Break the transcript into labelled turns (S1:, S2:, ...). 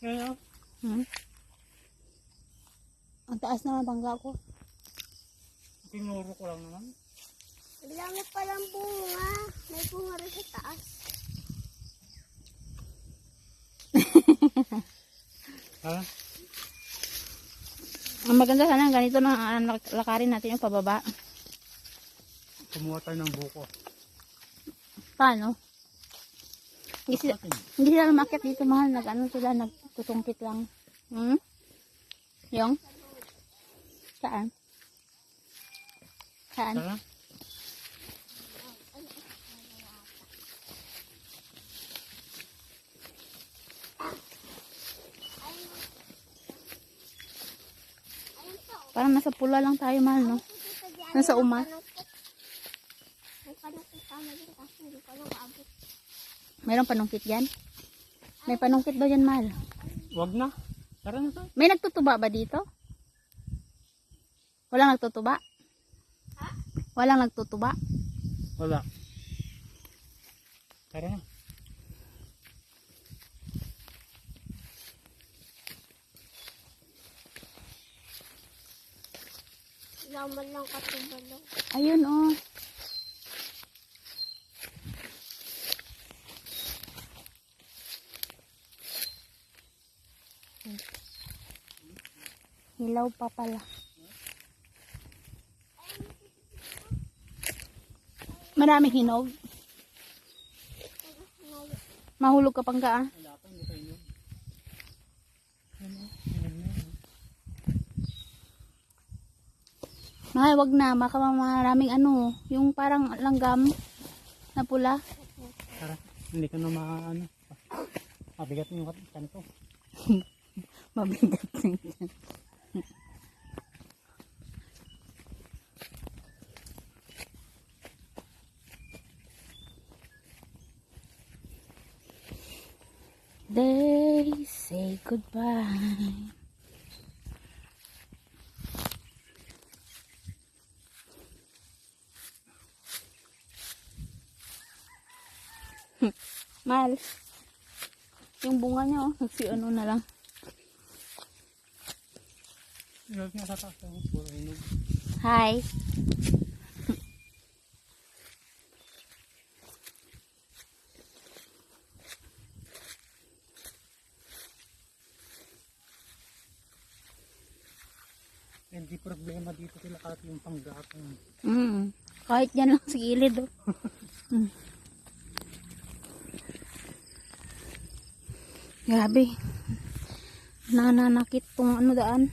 S1: Yan o.
S2: Ang taas naman bangga ko.
S1: Tinuro ko lang naman.
S3: Ang dami palang bunga. May bunga rin sa taas.
S1: Ha?
S2: Ang maganda sana ganito na lakarin natin yung pababa.
S1: Kumuha tayo ng buko.
S2: Paano? Hindi sila lumakit dito, mahal. Nag-ano sila, nagtutungkit lang. Yung? Saan? Saan?
S1: Ha?
S2: Parang nasa pula lang tayo, mahal, no? Nasa uma.
S3: May panukit tama din kasi hindi ko lang maabot.
S2: Mayroong panungkit yan? May panungkit daw yan, mahal.
S1: Wag na. Tara na tayo.
S2: May nagtutuba ba dito? Walang nagtutuba? Walang nagtutuba?
S1: Wala. Tara na.
S3: Laman lang katubalo.
S2: Ayun, oh. Hilaw pa pala. Maraming hinog. Mahulog ka pang ka, ah.
S1: Wala pa, hindi tayo yun.
S2: Mahal, wag na. Maraming ano, yung parang langgam na pula.
S1: Tara. Hindi ka na maano. Mabigat mo yung kanto.
S2: Mabigat na yan. They say goodbye. Mahal. Yung bunga niya, oh. Nagsi-ano na lang.
S1: Ilog nga sa taas. Puro hinog.
S2: Hi.
S1: Hindi problema dito sila kahit yung panggatong.
S2: Kahit yan lang sa gilid, oh. Grabe. Nananakit tong ano daan.